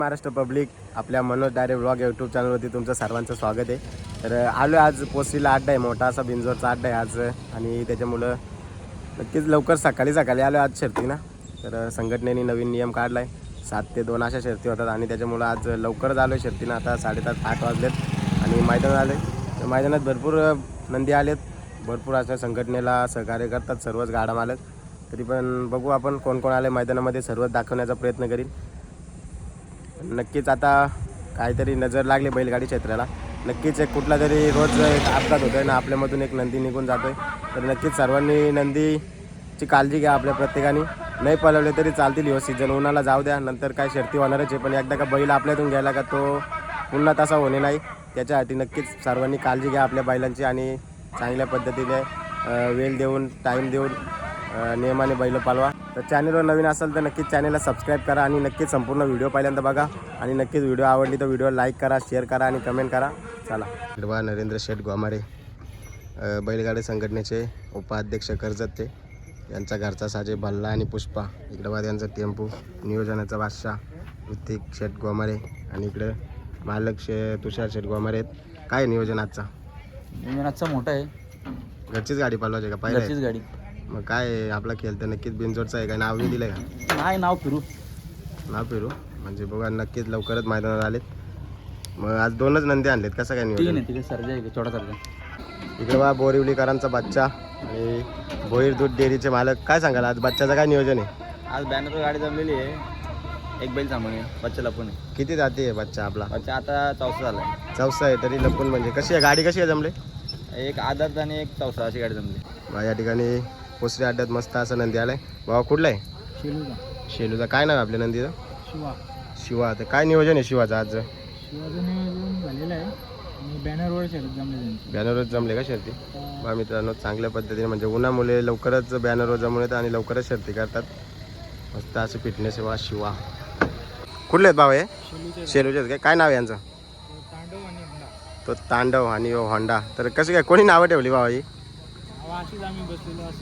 Maharashtra public आपल्या Manoj डायरे vlog YouTube चॅनलवरती तुमचं सर्वांचं स्वागत आहे. तर आलो आज पोस्टीला अड्डा आहे, मोठा असा बिंजोरचा अड्डा आहे आज. आणि त्याच्यामुळं नक्कीच लवकर सकाळी आलो आज शर्तीना. तर संघटनेने नवीन नियम काढला आहे, 7 ते 2 अशा शर्ती होतात आणि त्याच्यामुळं आज लवकरच आलो आहे शर्तीनं. आता 7:30-8 वाजलेत आणि मैदानात आले. तर मैदानात भरपूर नंदी आलेत, भरपूर अशा संघटनेला सहकार्य करतात सर्वच गाडा मालक. तरी पण बघू आपण कोण कोण आले मैदानामध्ये, सर्वच दाखवण्याचा प्रयत्न करीन. नक्कीच आता काहीतरी नजर लागली बैलगाडी क्षेत्राला. नक्कीच एक कुठला तरी रोज एक अपघात होतो आहे ना, आपल्यामधून एक नंदी निघून जातो आहे. तर नक्कीच सर्वांनी नंदीची काळजी घ्या आपल्या प्रत्येकाने. नाही पळवले तरी चालतील, ह्यो सीझन उन्हाला जाऊ द्या, नंतर काय शर्ती होणारच आहे. पण एकदा का बैल आपल्यातून गेला का तो पुन्हा तसा होणे नाही. त्याच्यासाठी नक्कीच सर्वांनी काळजी घ्या आपल्या बैलांची आणि चांगल्या पद्धतीने वेळ देऊन टाईम देऊन नियमाने बैल पालवा. तर चॅनलवर नवीन असेल तर नक्कीच चॅनलला सबस्क्राईब करा आणि नक्कीच संपूर्ण व्हिडिओ पहिल्यांदा बघा. आणि नक्कीच व्हिडिओ आवडली तर व्हिडिओ लाईक करा, शेअर करा आणि कमेंट करा. चला इकडे नरेंद्र शेठ गोमारे, बैलगाडी संघटनेचे उपाध्यक्ष कर्जत ते, यांचा घरचा साजे भल्ला आणि पुष्पा. इकडे त्यांचा टेम्पो नियोजनाचा बादशाह ऋतिक शेठ गोमारे आणि इकडे मालक तुषार शेठ गोमारे आहेत. काय नियोजन आजचा मोठा आहे, घरचीच गाडी पालवायची का पाहिजे? घरचीच गाडी. मग काय आपला खेळ तर नक्कीच बिनजोडचा आहे का? नाव नाही दिलं का? नाही, नाव फिरू म्हणजे बघा नक्कीच लवकरच मैदानात आलेत. मग आज 2च नंदी आणलेत, कसं काय नियोजन? तिकडे सर्जा आहे, छोटा सर्जा. इकडे बा बोरिवलीकरांचा बच्चा आणि भोईर दूध डेअरीचे मालक. काय सांगाल आज बच्चाचं काय नियोजन आहे? आज बॅनर गाडी जमलेली आहे, एक बैल सामान आहे, बच्चा लपून आहे. किती जाती आहे बच्चा आपला? बच्चा आता 4 झाला आहे. 4 आहे तरी लपून. म्हणजे कशी आहे गाडी, कशी आहे जमले? एक आदत आणि एक 4 अशी गाडी जमली. बा या ठिकाणी पोसरी अड्ड्यात मस्त असं नंदी आलाय. भावा कुठला आहे? शेलूचा. काय नाव आहे आपल्या नंदीचं? शिवा. तर काय नियोजन आहे शिवाचं आज? शिवाचं नियोजन झालेलं आहे आणि बॅनरवर शर्यत जमले. बॅनरवर जमले का शर्ती? बा मित्रांनो चांगल्या पद्धतीने म्हणजे उन्हामुळे लवकरच बॅनरवर जमून येतात आणि लवकरच शर्ती करतात. मस्त असे फिटनेस आहे. वा शिवा. कुठले आहेत भाऊ हे? शेलूचे. काय नाव आहे यांचं? तांडव आणि होंडा. तो तांडव आणि होंडा. तर कशी काय कोणी नावं ठेवली भावा ही? अशीच आम्ही बसलेलो, अशीच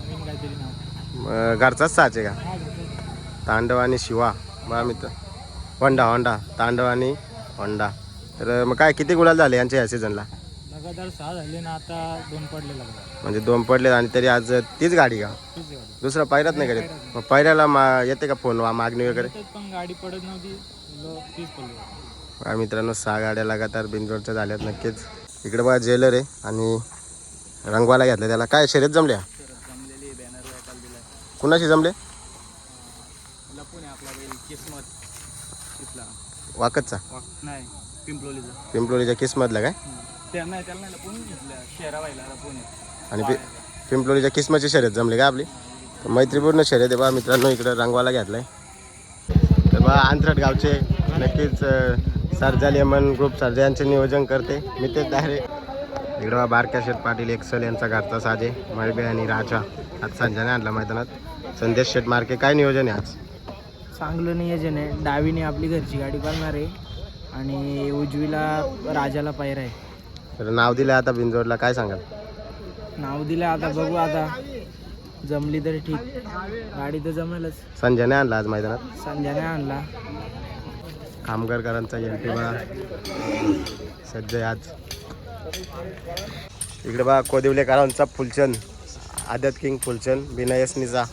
नवीन काहीतरी नाव. घरचाच साच आहे का? तांडव आणि शिवा. बा मित्र होंडा तांडव आणि होंडा. तर मग काय किती गुलाल झाले यांच्या या सीझनला? लगातार 6 झाले ना, आता 2 पडले लगातार. म्हणजे 2 पडले आणि तरी आज तीच गाडी का? दुसरा पायराच नाही करीत? मग पायऱ्याला येते का फोन मागणी वगैरे? पण गाडी पडत नव्हती, 30 पडले. मित्रांनो 6 गाड्या लगातार बिनजोडच्या झाल्यात. नक्कीच इकडे बघा ज्वेलर आहे आणि रंगवाला घेतला त्याला. काय शर्यत जमल्या? कुणाशी जमले? लपून आहे आपला बैल किस्मत इथला. वाकतचा? नाही, पिंपलोलीच्या किस्मतला काय? त्याला नाही लपून घेतलं, शेराबाईला लपून. आणि पिंपलोलीच्या किस्मतची शर्यत जमली का आपली? तर मैत्रीपूर्ण शर्यत आहे बा मित्रांनो. इकडं रंगवाला घेतलाय. तर बा अंतरट गावचे नक्कीच सर्जा लेमन ग्रुप सर्जा यांचे नियोजन करते मी ते डायरेक्ट. इकडं बा बारक्या शेठ पाटील एक्सल यांचा घरचा साजे मळबे आणि राजा. आज संजयने आणला मैदानात. संदेश शेठ मार्के. काय नियोजन आहे आज? चांगलं नियोजन आहे. डावीने आपली घरची गाडी पाळणार आहे आणि उजवीला राजाला पायरा आहे. तर नाव दिलं आता बिनजोडला. काय सांगाल? नाव दिलं आता, बघू आता जमली तर ठीक, गाडी तर जमेलच. संजयने आणला आज मैदानात. संजयने आणला. कामगारकरांचा एंट्री बा सज्जय आज. इकडे बा कोदिवलेकरांचा फुलचंद आदत किंग फुलचंद बिनायसनीचा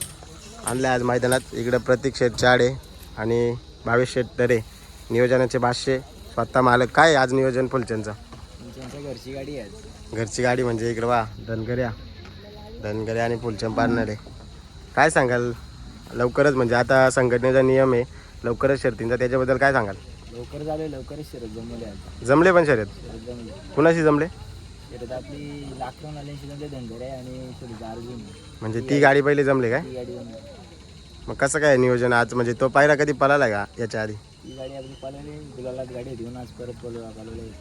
आणला आज मैदानात. इकडं प्रतीक शेठ चाडे आणि भावेश शेठ दरे नियोजनाचे भाष्य स्वतः मालक. काय आज नियोजन फुलचंदचं? घरची गाडी आहे. घरची गाडी म्हणजे इकडं बा धनगऱ्या आणि फुलचंद पार्टनर आहे. काय सांगाल? लवकरच म्हणजे आता संघटनेचा नियम आहे लवकरच शर्तींचा, त्याच्याबद्दल काय सांगाल? लवकर झाले, लवकरच शर्यत जमले आज. जमले पण शर्यत? जमले. कुणाशी जमले? शर्यत आपली लाखोन आल्याशी जमले, धनगरे आणि थोडी अर्जुन. म्हणजे ती गाडी पहिले जमले काय? ती गाडी जमली. मग कसं काय नियोजन आज? म्हणजे तो पायरा कधी पळाला का याच्या आधी? ती गाडी आपली पालवली, गुलालात गाडी घेऊन आज परत पालवली.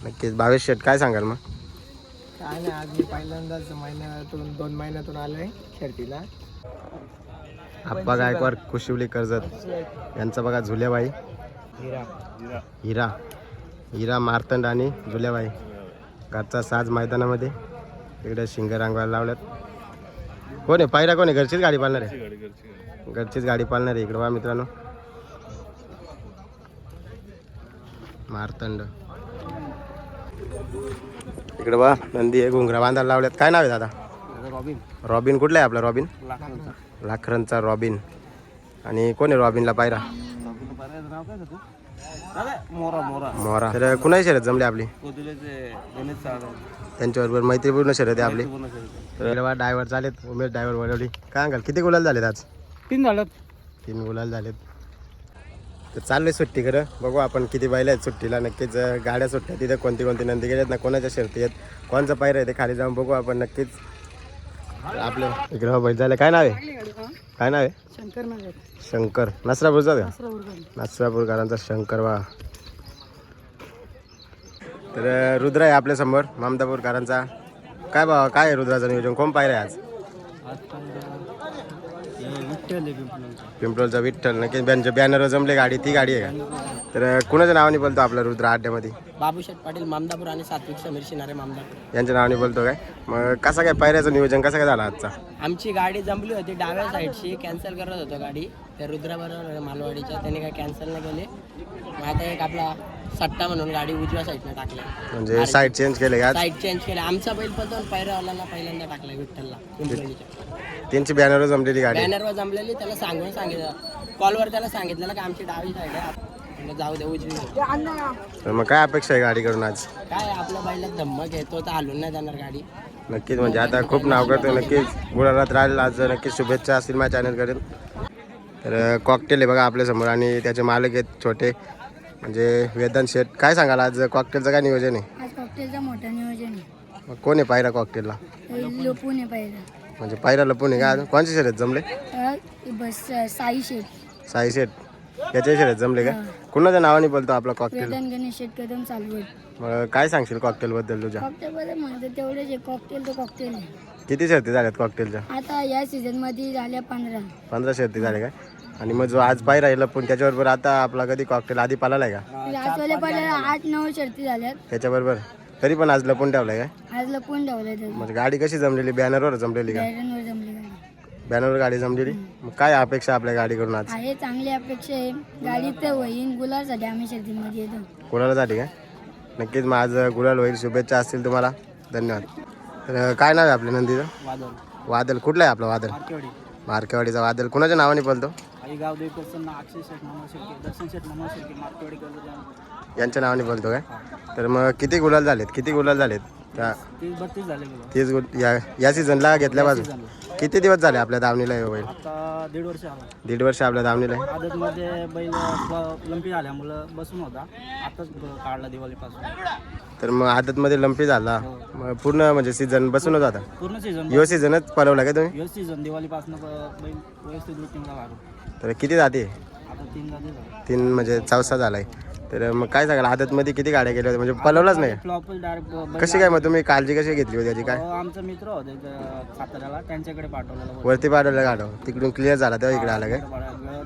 नक्कीच. भावेश शेठ काय सांगाल मग? काय नाही, आज मी पहिल्यांदाच 2 महिन्यातून आलो आहे शर्तीला. आप्पा गायकवाड कुशिवली कर्जत यांचा बघा झुल्याबाई हिरा मार्तंड आणि झुल्याबाई घरचा साज मैदानामध्ये. इकडे शिंग रांगवायला लावल्यात. कोण आहे पायरा? कोण आहे? घरचीच गाडी पाळणार आहे. घरचीच गाडी पाळणार आहे. इकडं बा मित्रांनो मार्तंड. इकडे बा नंदी आहे, घुंगरा बांधायला लावल्यात. काय नाव आहे दादा? Robin robin. कुठला आहे आपला रॉबिन? लाखनचा. लाखरणचा रॉबिन. आणि कोण आहे रॉबिनला पायरा? नाव काय होतं? मोरा मोरा मोरा. तर कुणाही शर्यत जमली आपली? कोदिलेचे गणेश साळवे. त्यांच्याबरोबर मैत्रीपूर्ण शर्यत आहे आपली. तर बा ड्रायव्हर चालेत, उमेश ड्रायव्हर वळवली. काय सांगाल किती गुलाल झालेत आज? 3 झालं. 3 गुलाल झालेत. तर चाललोय सुट्टी खरं, बघू आपण किती बैल आहेत सुट्टीला. नक्कीच गाड्या सुट्ट्या तिथे कोणती कोणती नंदी गेल्यात ना, कोणाच्या शर्ती आहेत, कोणचं पायरं आहे ते खाली जाऊन बघू आपण नक्कीच. आपलं इकडं बैल झालं. काय नाव आहे? काय नाव आहे? शंकर नगर. शंकर. नसरापूरचा का? नसरापूरकरांचा शंकर बा. तर रुद्र आहे आपल्या समोर, ममदापूरकरांचा. काय बा काय आहे रुद्राचं नियोजन? कोण पायरं आहे आज? पिंपळचा विठ्ठल. नक्की बॅनर जमले गाडी, ती गाडी आहे का? तर कुणाच्या नावाने बोलतो आपला रुद्र अड्ड्यामध्ये? बाबूशेठ पाटील मामदापूर आणि सात्विक समीर शिनारे मामदापूर यांच्या नावाने बोलतो काय? मग कसं काय पायऱ्याचं नियोजन कसं काय झालं आजचा? आमची गाडी जमली होती डाव्या साईडची, कॅन्सल करत होतो गाडी त्या रुद्राबरोबर मालवाडीच्या. त्याने काय कॅन्सल नाही केले. मग आता एक आपला सट्टा म्हणून गाडी उजव्या साईडला टाकल्या, म्हणजे साईड चेंज केले का? साईड चेंज केला. आमचा बैल पण पैरावाला पहिल्यांदा टाकला विठ्ठलला पिंपळीच्या. त्यांची बॅनरवर जमलेली गाडी. बॅनरवर जमलेली. त्याला सांगितलं कॉलवर, त्याला सांगितलं का आमची डावी साईड आहे, जाऊ दे उजवी. तर मग काय अपेक्षा आहे गाडीकडून आज? काय आपल्या बैलात धम्मक घेतो तर हलून नाही जाणार गाडी. नक्कीच, म्हणजे आता खूप नाव करतो. नक्कीच गुळारात राहील आज. नक्कीच शुभेच्छा असतील माझ्या चॅनल करेल. तर कॉकटेल आहे बघा आपल्यासमोर आणि त्याचे मालक आहेत छोटे, म्हणजे वेदांत शेठ. काय सांगाल आज कॉकटेलचं काय नियोजन आहे? आज कॉकटेलचं मोठं नियोजन आहे. मग कोण आहे पायरा कॉकटेलला? लोपून आहे पहिला. म्हणजे पायरा लपून आहे का? कोणची शर्यत जमले? बस साई शेठ. साई शेठ याच्या शर्यत जमले का? कुणाच्या नावाने बोलतो आपला कॉकटेल? वेदन गणेश शेठ कदम चालू. मग काय सांगशील कॉकटेल बद्दल तुझ्या? कॉकटेल बद्दल म्हणतो तेवढेच आहे. कॉकटेल तर कॉकटेल आहे. किती शर्ती झाल्यात कॉकटेलच्या? आता या सीझन मध्ये झाल्या 15 शर्ती झाले काय? आणि मग जो आज पायरा आहे लपून त्याच्याबरोबर आता आपला कधी कॉकटेल आधी पाला आहे का? लास्टवाले पहिले 8-9 शर्ती झाल्यात. त्याच्याबरोबर तरी पण आज लपून ठेवलाय काय? आज लपून ठेवलंय त्याचं. म्हणजे गाडी कशी जमलेली? बॅनरवर जमलेली का? बॅरनवर जमली गाडी. बॅनरवर गाडी जमलेली. मग काय अपेक्षा आपल्या गाडीकडून आज? आहे चांगली अपेक्षा आहे. गाडी तर होईन गुलालसाठी आम्ही शर्तीमध्ये येतो. गुलालासाठी काय? नक्कीच मग आज गुलाल होईल. शुभेच्छा असतील तुम्हाला. धन्यवाद. तर काय नाव आहे आपल्या नंदीचं? वादळ वादल. कुठला आहे आपला वादल? मार्केवाडी. मार्केवाडीचा वादल. कुणाच्या नावाने बोलतो? आई गाव देवकरचं अक्षय शेठ नमस्कार, दर्शन शेठ नमस्कार, मार्केवाडी करतो. यांच्या नावाने बोलतो काय? तर मग किती गुलाल झालेत? किती गुलाल झालेत? त्या 30-32 झाले. 30 या सीझनला घेतल्यापासून किती दिवस झाले आपल्या दावणीला हे बैल? आता 1.5 वर्ष आला. 1.5 वर्ष आपल्या दावणीला आहे. आदतमध्ये बैल लंपी झाल्यामुळं बसून होता. आताच काढला दिवाळीपासून. तर मग आदतमध्ये लंपी झाला. मग पूर्ण म्हणजे सीझन बसूनच आता? पूर्ण सीझन. यो सीझनच पळवला का तुम्ही? यो सीझन दिवाळीपासून बैल व्यवस्थित रुटीनला लागलो. तर किती जाते? आता 3 जाते झाले. 3 म्हणजे 4 झालाय. तर मग काय सांगाल आदतमध्ये किती गाड्या गेल्या होत्या? म्हणजे पळवलाच नाही? Flop direct. कशी काय मग तुम्ही काळजी कशी घेतली होती त्याची? काय आमचा मित्र होते साताऱ्याला, त्यांच्याकडे पाठवलेला. वरती पाठवलं गाडव तिकडून क्लिअर झाला तेव्हा इकडे आला काय?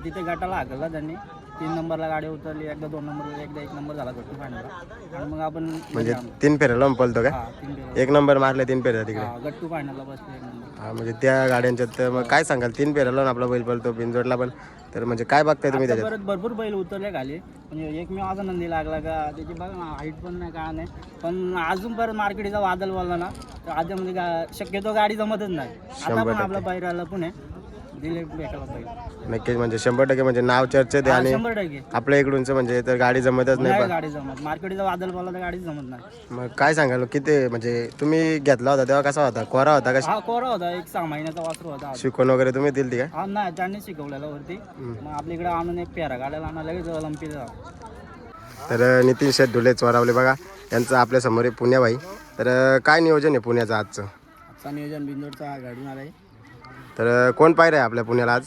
तिथे गटाला हाकलला त्यांनी. 3 नंबरला गाडी उतरली. एकदा 2 नंबर, एकदा 1 नंबर झाला गट्टू फायनलला. आणि मग आपण म्हणजे 3 फेऱ्या लावून पळतो काय? 1 नंबर मारले 3 फेऱ्या तिकडे. गट्टू फायनलला बसले 1 नंबर. हा म्हणजे त्या गाड्यांच्यात. तर मग काय सांगाल 3 फेऱ्या लावून आपला बैल पळतो बिनजोडला पण. तर म्हणजे काय बघताय तुम्ही त्याच्यात? परत भरपूर बैल उतरले खाली. म्हणजे एक मी माझा नंदी लागला का त्याची बघा ना हाईट पण नाही काय नाही. पण अजून परत मार्केटचा वादल बोलला ना तर आधी शक्यतो गाडी जमतच नाही. आता पण आपला बैराला पुणे दिले भेटायला पाहिजे. नक्कीच म्हणजे 100% म्हणजे नाव चर्चेत आहे. आणि 100% आपल्या इकडूनच म्हणजे तर गाडी जमतच नाही. पण गाडी जमत. मार्केटचा वादल बोलला तर गाडी जमत नाही. मग काय सांगाल किती म्हणजे तुम्ही घेतला होता तेव्हा कसा होता? कोरा होता का? हा कोरा होता. 1 6 महिन्याचा वासरू होता. शिकवण वगैरे तुम्ही दिली काय? हा नाही त्यांनी शिकवलेला वरती. मग आपल्या इकडे आणून एक पेरा गाड्याला आणा लगेच लंपीचा. तर नितीन शेठ धुले चोरावले बघा यांचं आपल्या समोर आहे पुण्याबाई. तर काय नियोजन आहे पुण्याचं आजचं? आजचा नियोजन बिंदोडचा घडून आलाय. तर कोण पाहिजे आहे आपल्या पुण्याला आज?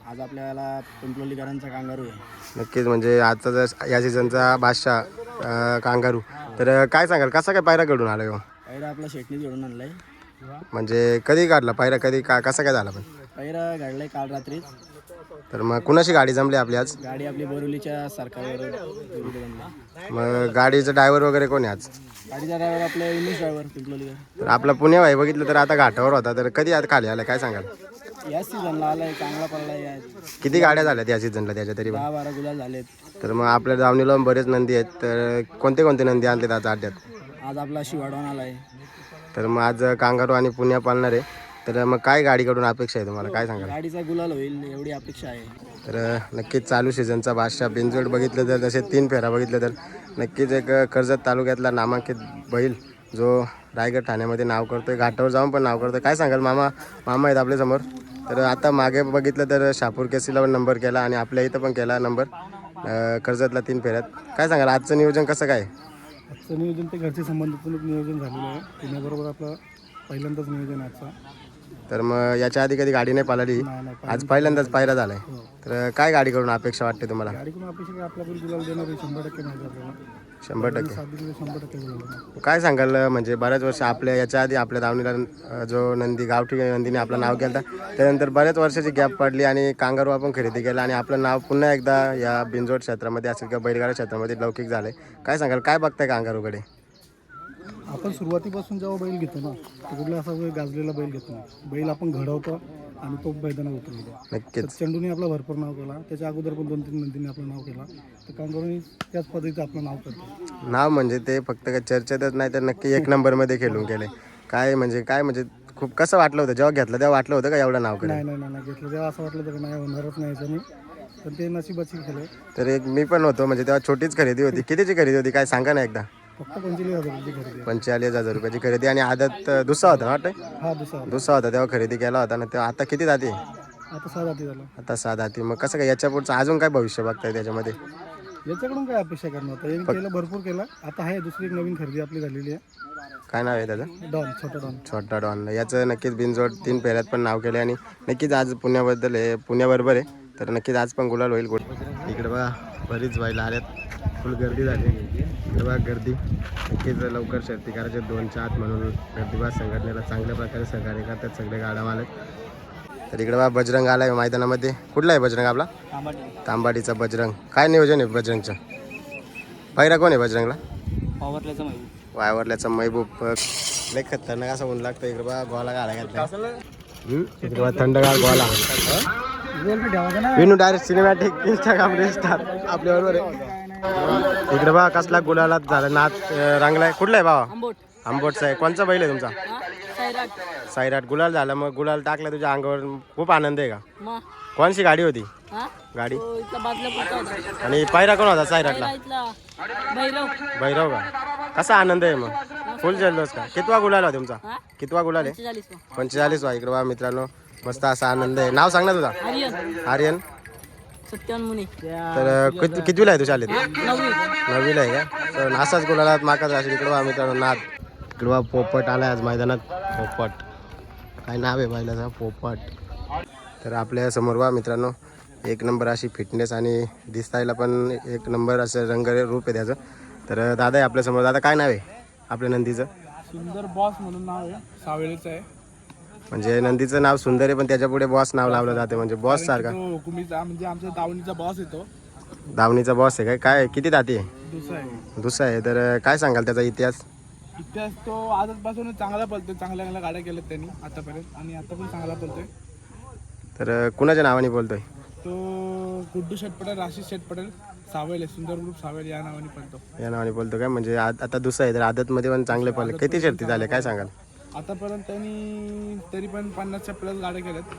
आज आपल्याला पिंपलोलीकरांचा कांगारू आहे. नक्कीच म्हणजे आजचा जर या सीझनचा बादशाह कांगारू. तर काय सांगाल कसा काय पायरा घडून आला? पायरा आपला शेटनीच घडून आणलाय. म्हणजे कधी काढला पायरा? कधी कसा काय झाला? पण पायरा घडलाय काल रात्रीच. तर मग कुणाशी गाडी जमली आपली आज? गाडी आपली बोरिवलीच्या सरकारवर. मग गाडीचं ड्रायव्हर वगैरे कोण आहे आज? गाडीचा ड्रायव्हर आपला इंग्लिश ड्रायव्हर पिंपलोलीकर. तर आपला पुणे भाई बघितलं तर आता घाटावर होता. तर कधी आज खाली आला काय सांगाल? या सीझनला आलाय चांगला पडला या किती गाड्या झाल्यात या सीझनला त्याच्या तरी पण? 10-12 गुलाल झालेत. तर मग आपल्या दावणीला पण बरेच नंदी आहेत, तर कोणते कोणते नंदी आणलेत आज अड्ड्यात? आज आपला शिवाडून आलाय. तर मग आज कांगारू आणि पुण्या पालणार आहे, तर मग काय गाडीकडून अपेक्षा आहे तुम्हाला, काय सांगाल? गाडीचा गुलाल होईल एवढी अपेक्षा आहे. तर नक्कीच चालू सीझनचा बादशाह बिनजोड बघितलं तर, तसे 3 फेरा बघितलं तर नक्कीच एक कर्जत तालुक्यातला नामांकित बैल जो रायगड ठाण्यामध्ये नाव करतोय, घाटावर जाऊन पण नाव करतोय. काय सांगाल मामा आहेत आपल्या समोर. तर आता मागे बघितलं तर शहापूर केसीला पण नंबर केला आणि आपल्या इथं पण केला नंबर कर्जतला 3 फेऱ्यात. काय सांगाल आजचं नियोजन कसं काय? आजचं नियोजन ते घरच्या संबंधितून नियोजन झालेलं आहे. पुण्याबरोबर आपलं पहिल्यांदाच नियोजन आहे आजचं. तर मग याच्या आधी कधी गाडी नाही पाळली, आज पहिल्यांदाच पायरा झालाय. तर काय गाडीकडून अपेक्षा वाटते तुम्हाला? गाडीकडून अपेक्षा आपल्याकडे गुलाल देणार आहे 100% माहिती आपल्याला. 100%. 100% गुलाल. काय सांगाल म्हणजे बऱ्याच वर्ष आपल्या याच्या आधी आपल्या दावणीला जो नंदी गावठी नंदीने आपलं नाव केलं, त्यानंतर बऱ्याच वर्षाची गॅप पडली आणि कांगारू आपण खरेदी केला आणि आपलं नाव पुन्हा एकदा या बिनजोड क्षेत्रामध्ये असेल किंवा बैलगाडा क्षेत्रामध्ये लौकिक झालंय. काय सांगाल काय बघताय कांगारूकडे? आपण सुरुवातीपासून जेव्हा बैल घेतो ना, तर कुठला असा गाजलेला बैल घेतो ना, बैल आपण घडवतो आणि तो मैदानात उतरवतो. नक्कीच. चेंडूने आपला भरपूर नाव केला, त्याच्या अगोदर पण 2-3 नंदीने आपलं नाव केला, तर कांगारूने त्याच पद्धतीचं आपलं नाव करतो. नाव म्हणजे ते फक्त काय चर्चेतच नाही तर नक्की 1 नंबरमध्ये खेळून गेले. काय म्हणजे खूप कसं वाटलं होतं जेव्हा घेतलं तेव्हा वाटलं होतं का एवढं नाव करेल? नाही घेतलं तेव्हा असं वाटलं तर नाही होणारच नाही याचं, पण ते नशिबाची केलं. तर एक मी पण होतो म्हणजे तेव्हा छोटीच खरेदी होती. कितीची खरेदी होती काय सांगा ना एकदा? फक्त 45,000 रुपयाची खरेदी. 45,000 रुपयाची खरेदी आणि आदत दुसरा होता ना वाटतं? हा दुसरा होता तेव्हा खरेदी केला होता ना. तेव्हा आता किती जाते? आता 6 जाती झालं. आता 7 जाती. मग कसं काय याच्या पुढचं अजून काय भविष्य बघताय त्याच्यामध्ये? याच्याकडून काय अपेक्षा करणार होता? एक केलं भरपूर केला. आता आहे दुसरी एक नवीन खरेदी आपली झालेली आहे. काय नाव आहे त्याचं? डॉन, छोटा डॉन. याचं नक्कीच बिनजोड 3 फेऱ्यात पण नाव केले आणि नक्कीच आज पुण्याबद्दल आहे, पुण्याबरोबर आहे, तर नक्कीच आज पण गुलाल होईल. इकडे बघा बरीच व्हायला आल्यात, फुल गर्दी झाली. इकडे बघा गर्दी, नक्कीच लवकर शर्ती करायचे 2च्या आत म्हणून गर्दीबाज संघटनेला चांगल्या प्रकारे सहकार्य करतात सगळे गाडा मालक. तर इकडे बघा बजरंग आला आहे मैदानामध्ये. कुठला आहे बजरंग आपला? तांबाडीचा बजरंग. काय नियोजन आहे बजरंगचं? पहिला कोण आहे बजरंगला? वायवरल्याचा महबूब. लय खतरनाक असं ऊन लागतं. इकडे बघा गोला गाडा घातला. इकडे बघा थंडगार गोला. Vinu direct cinematic Instagram reel star आपल्याबरोबर आहे. इकडे बघा कसला गुलालात झाला नाच रंगलाय. कुठला आहे बाबा? आंबोटचा आहे. कोणचा बैल आहे तुमचा? साईराट. गुलाल झाला, मग गुलाल टाकला तुझ्या अंगावर, खूप आनंद आहे का? कोणची गाडी होती? गाडी आणि पायरा कोण होता साईराटला? भैरव का? कसा आनंद आहे मग? फुल जल्लोष का? कितवा गुलाल आहे तुमचा? कितवा गुलाल आहे? 45 वा. इकडे बघा मित्रांनो मस्त असा आनंद आहे. नाव सांग ना तुझा? आर्यन. तर कितवीला आहे तू शाळेत? 9वीला आहे का? तर असाच गुलालात माकाच असेल. इकडे बघा मित्रांनो नाद. इकडे बघा पोपट आलाय आज मैदानात. पोपट काय नाव आहे बैलाचा? पोपट. तर आपल्या समोर बघा मित्रांनो 1 नंबर अशी फिटनेस आणि दिसायला पण 1 नंबर असं रंग रूप आहे त्याचं. तर दादा आहे आपल्या समोर. दादा काय नाव आहे आपल्या नंदीचं? सुंदर बॉस म्हणून नाव आहे, सावेळेचं आहे. म्हणजे नंदीचं नाव सुंदर आहे पण त्याच्या पुढे बॉस नाव लावलं जाते, म्हणजे बॉस सारखा. हुकुमीचा म्हणजे आमच्या दावणीचा बॉस येतो. दावणीचा बॉस आहे काय? किती दाती आहे? दुसरा आहे. तर काय सांगाल त्याचा इतिहास? तो आजपासून चांगला पळतोय, चांगल्या गाड्या केल्यात त्यांनी आतापर्यंत आणि आता पण चांगला पळतोय. तर कुणाच्या नावाने बोलतोय? तो गुड्डू शेट पटेल, राशीद शेट पटेल, सावेल सुंदर ग्रुप सावेल या नावाने पळतो. या नावाने बोलतो काय? म्हणजे आता दुसरा आहे तर आदतमध्ये पण चांगले पडले. किती शर्ती झाले काय सांगाल? आतापर्यंत त्यांनी तरी पण 50च्या प्लस गाड्या केल्यात.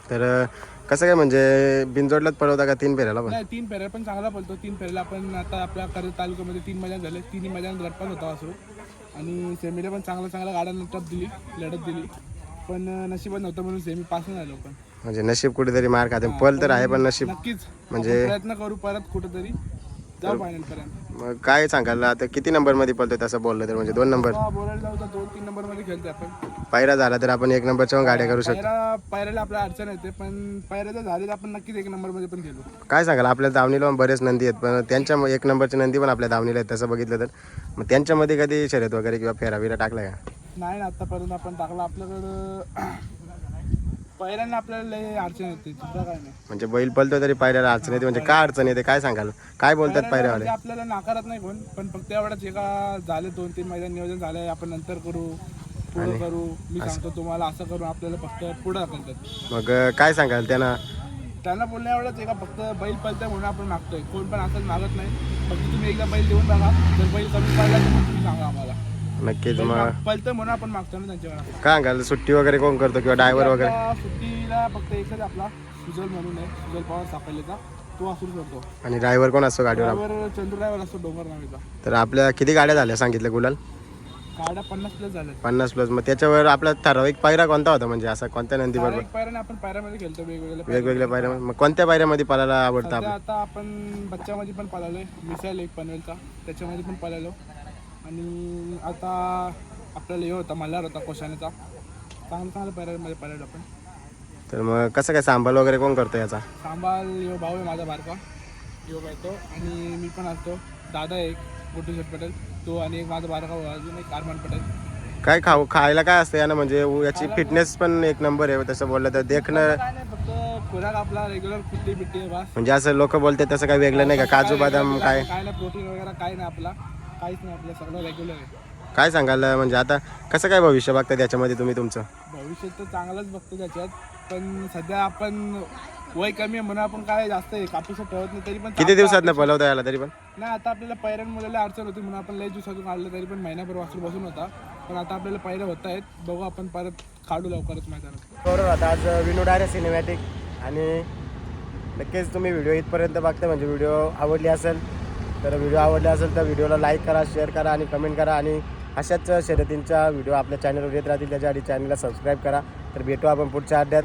तर कसं काय म्हणजे बिनजोडलाच पळवता का 3 फेऱ्याला पण? नाही 3 फेऱ्या पण चांगला पळतो. 3 फेऱ्याला आपण आता आपल्या कर्जत तालुक्यामध्ये 3 मैदान झाले. 3 मैदान गटपास होता असो आणि सेमीला पण चांगल्या गाड्या लढत दिली पण नशिबात नव्हतं म्हणून सेमी पास नाही झालो. पण म्हणजे नशीब कुठेतरी मार खाते. पल तर आहे पण नशीब नक्कीच म्हणजे प्रयत्न करू परत कुठेतरी जाऊ फायनल पर्यंत. मग काय सांगाल आता किती नंबर मध्ये पळतोय तसं बोललं तर? म्हणजे 2 नंबर बोलायला जाऊ तर 2-3 नंबर मध्ये खेळतोय आपण. पायरा झाला तर आपण 1 नंबरच्या गाड्या करू शकतो. पायऱ्याला आपल्या अडचण येते पण पायऱ्याचा झाले तर आपण नक्कीच 1 नंबर मध्ये पण खेळू. काय सांगाल आपल्या दावणीला पण बरेच नंदी आहेत पण त्यांच्या 1 नंबरचे नंदी पण आपल्या दावणीला आहेत तसं बघितलं तर. मग त्यांच्यामध्ये कधी शर्यत वगैरे किंवा फेराविरा टाकलाय का? नाही ना आतापर्यंत आपण टाकला. आपल्याकडं पायऱ्याने आपल्याला लय अडचण येते सुद्धा काय नाही. म्हणजे बैल पळतो तरी पायऱ्याला अडचण येते. म्हणजे काय अडचण येते काय सांगाल? काय बोलतात पायऱ्यावाले? आपल्याला नाकारत नाही कोण पण फक्त एवढंच एका झाले 2-3 मैदान नियोजन झालंय आपण नंतर करू पुढं करू, मी सांगतो तुम्हाला असं करू, आपल्याला फक्त पुढं ढकलतात. मग काय सांगाल त्यांना? त्यांना बोलण्या एवढंच आहे का फक्त बैल पळतंय म्हणून आपण मागतोय, कोण पण असंच मागत नाही. फक्त तुम्ही एकदा बैल देऊन बघा, जर बैल कमी पडला तर मग तुम्ही सांगा आम्हाला. नक्कीच. मग पळतंय म्हणून आपण मागतो ना त्यांच्याकडे. काय सांगाल, सुट्टी वगैरे कोण करतो किंवा ड्रायव्हर वगैरे? आता सुट्टीला फक्त एकच आपला सुजल म्हणून आहे, सुजल पवार सापडलेचा, तो वासूर करतो. आणि ड्रायव्हर कोण असतो गाडीवर? ड्रायव्हर चंद्र ड्रायव्हर असतो डोंगर नावाचा. तर आपल्या किती गाड्या झाल्या सांगितलं गुलाल? गाड्या 50+ झाल्या. 50+. मग त्याच्यावर आपला ठराविक पायरा कोणता होता, म्हणजे असा कोणत्या नंदी बरोबर? एक पायऱ्याने आपण पायऱ्यामध्ये खेळतो वेगवेगळ्या वेगवेगळ्या पायऱ्या. मग कोणत्या पायऱ्यामध्ये पळायला आवडतं सध्या आपलं? आता आपण बच्च्यामध्ये पण पळालोय, मिसाईल एक पनवेलचा, त्याच्यामध्ये पण पळालो. आणि आता आपल्याला हे होता मल्हार होता कोशानेचा, चांगल्या पायऱ्यामध्ये पळालो आपण. तर मग कसं काय सांभाळ वगैरे कोण करतो याचा? सांभाळ यो भाऊ आहे माझा बारका, यो करतो. आणि मी पण असतो, दादा एक गोटू शेठ पटेल तो, आणि एक माझा बारका भाऊ अजून एक कारमान पटेल. काय खायला काय असतं यानं, म्हणजे याची फिटनेस पण एक नंबर आहे तसं बोललं तर. देखणं काय नाही, फक्त खुराक आपला रेग्युलर कुठली बिट्टी आहे बस. म्हणजे असं लोक बोलतात तसं काय वेगळं नाही का? काजू बदाम काय? काय नाही, प्रोटीन वगैरे काय नाही आपला, काहीच नाही आपलं, सगळं रेग्युलर आहे. काय सांगाल, म्हणजे आता कसं काय भविष्य बघता त्याच्यामध्ये तुम्ही तुमचं? भविष्यात तर चांगलंच बघतो त्याच्यात, पण सध्या आपण वय कमी आहे म्हणून आपण काय जास्त कापूस ठेवत नाही. तरी पण किती दिवसात न पलवता याला तरी पण? नाही, आता आपल्याला पैऱ्यां मुलाला अडचण होती म्हणून आपण लय दिवसातून काढलं, तरी पण महिनाभर वासरू बसून होता. पण आता आपल्याला पैऱ्या होत आहेत, बघू आपण परत काढू लवकरच मैदानात. बरोबर. आता आज विनू डायरेक्ट सिनेमॅटिक, आणि नक्कीच तुम्ही व्हिडिओ इथपर्यंत बघता, म्हणजे व्हिडिओ आवडली असेल तर व्हिडिओला लाईक करा, शेअर करा आणि कमेंट करा. आणि अशाच शर्यतींच्या व्हिडिओ आपल्या चॅनलवर येत राहतील, त्याच्यासाठी चॅनलला सबस्क्राईब करा. तर भेटू आपण पुढच्या अड्ड्यात.